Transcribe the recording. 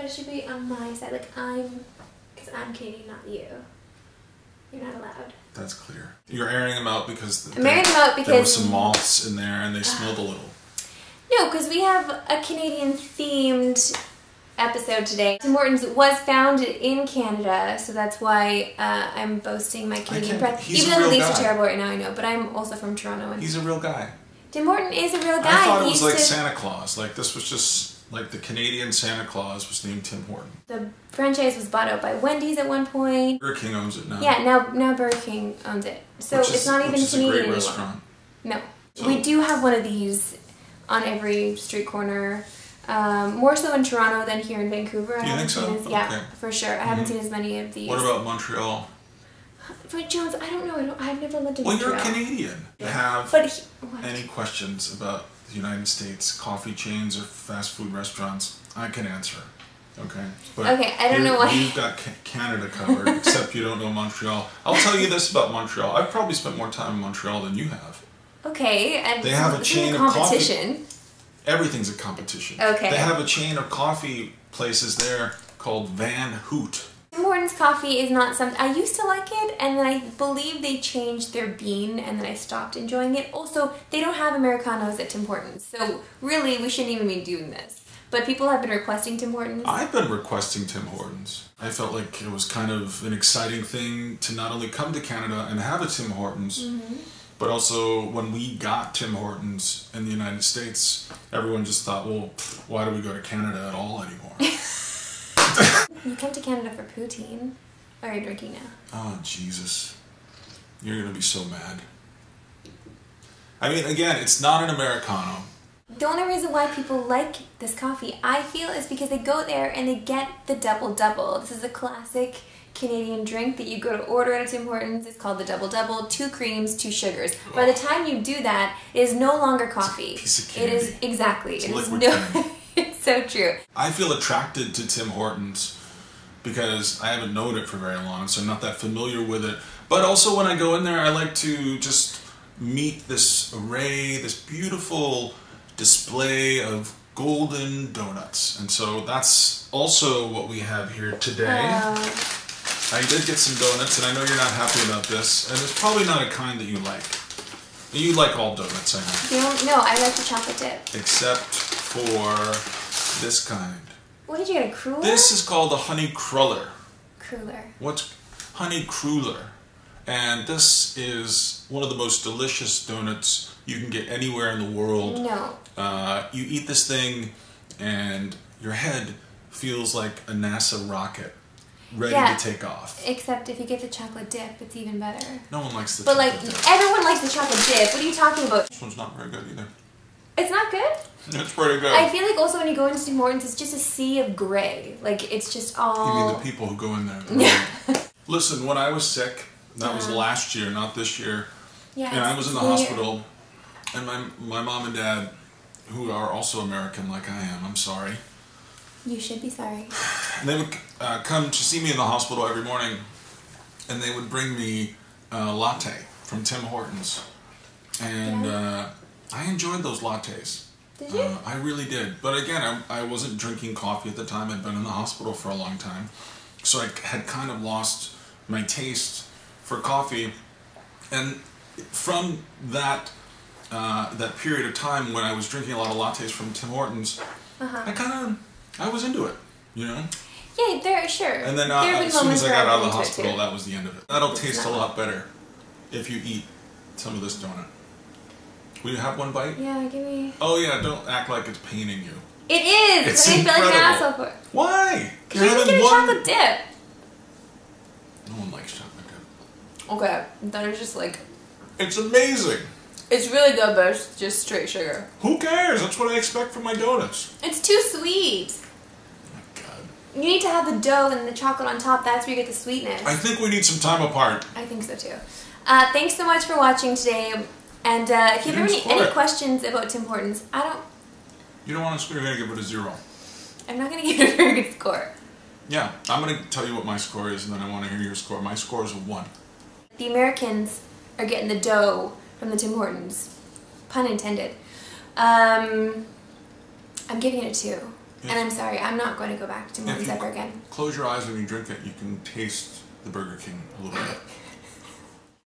But it should be on my side, like because I'm Canadian, not you. You're not allowed. That's clear. You're airing them out because I'm airing them out because there were some moths in there and they smelled a little. No, because we have a Canadian themed episode today. Tim Hortons was founded in Canada, so that's why I'm boasting my Canadian breath. Even though the leaves are terrible right now, I know, but I'm also from Toronto. And he's a real guy. Tim Horton is a real guy. I thought it was like Santa Claus. Like this was just like the Canadian Santa Claus was named Tim Horton. The franchise was bought out by Wendy's at one point. Burger King owns it now. Yeah, now Burger King owns it. So it's not even Canadian a great anymore. Restaurant. No. So we do have one of these on every street corner. More so in Toronto than here in Vancouver. Do you think so? Yeah, for sure. I haven't seen as many of these. What about Montreal? But Jones, I don't know. I've never lived in Montreal. Well, you're Canadian. Do you have any questions about the United States coffee chains or fast food restaurants? I can answer. Okay. But okay, I don't know why. You've got Canada covered, except you don't know Montreal. I'll tell you this about Montreal. I've probably spent more time in Montreal than you have. Okay, and they have a chain of competition. Coffee. Everything's a competition. Okay. They have a chain of coffee places there called Van Hoot. Tim Hortons coffee is not something I used to like it, and then I believe they changed their bean, and then I stopped enjoying it. Also, they don't have Americanos at Tim Hortons, so really we shouldn't even be doing this. But people have been requesting Tim Hortons. I've been requesting Tim Hortons. I felt like it was kind of an exciting thing to not only come to Canada and have a Tim Hortons, but also when we got Tim Hortons in the United States, everyone just thought, well, why do we go to Canada at all anymore? You come to Canada for poutine. Or are you drinking now? Oh, Jesus. You're going to be so mad. I mean, again, it's not an Americano. The only reason why people like this coffee, I feel, is because they go there and they get the double-double. This is a classic Canadian drink that you go to order at a Tim Hortons. It's called the double-double, 2 creams, 2 sugars. Oh. By the time you do that, it is no longer coffee. It's a piece of candy. It is, exactly. It's liquid candy. It's so true. I feel attracted to Tim Hortons because I haven't known it for very long, so I'm not that familiar with it. But also when I go in there, I like to just meet this array, this beautiful display of golden donuts. And so that's also what we have here today. I did get some donuts, and I know you're not happy about this, and it's probably not a kind that you like. You like all donuts, I know. No, I like the chocolate dip. Except for this kind. What did you get, a cruller? This is called a honey cruller. Cruller. What's honey cruller? And this is one of the most delicious donuts you can get anywhere in the world. No. You eat this thing, and your head feels like a NASA rocket. Ready to take off. Except if you get the chocolate dip, it's even better. No one likes the chocolate dip. But like, everyone likes the chocolate dip. What are you talking about? This one's not very good either. It's not good? It's pretty good. I feel like also when you go into Tim Hortons, it's just a sea of gray. Like, it's just all... You mean the people who go in there? Listen, when I was sick, that was last year, not this year. Yeah, and I was in the hospital, and my mom and dad, who are also American like I am, I'm sorry. You should be sorry. And they would come to see me in the hospital every morning, and they would bring me a latte from Tim Hortons. And I enjoyed those lattes. Did you? I really did. But again, I wasn't drinking coffee at the time. I'd been in the hospital for a long time. So I had kind of lost my taste for coffee. And from that period of time when I was drinking a lot of lattes from Tim Hortons, I was into it, you know? Yeah, there, sure. And then as soon as I got out of the hospital, that was the end of it. That'll taste a lot better if you eat some of this donut. Will you have one bite? Yeah, give me... Oh yeah, don't act like it's paining you. It is! It's I feel like an asshole for it. Why? Because you're getting chocolate dip. No one likes chocolate dip. Okay, that is just like... It's amazing! It's really good, but it's just straight sugar. Who cares? That's what I expect from my donuts. It's too sweet. Oh my God. You need to have the dough and the chocolate on top. That's where you get the sweetness. I think we need some time apart. I think so too. Thanks so much for watching today. And if you have any questions about Tim Hortons, You don't want to score, you're going to give it a 0. I'm not going to give it a very good score. Yeah, I'm going to tell you what my score is, and then I want to hear your score. My score is a 1. The Americans are getting the dough from the Tim Hortons. Pun intended. I'm giving it a 2. And I'm sorry, I'm not going to go back to Tim Hortons ever again. Close your eyes when you drink it, you can taste the Burger King a little bit.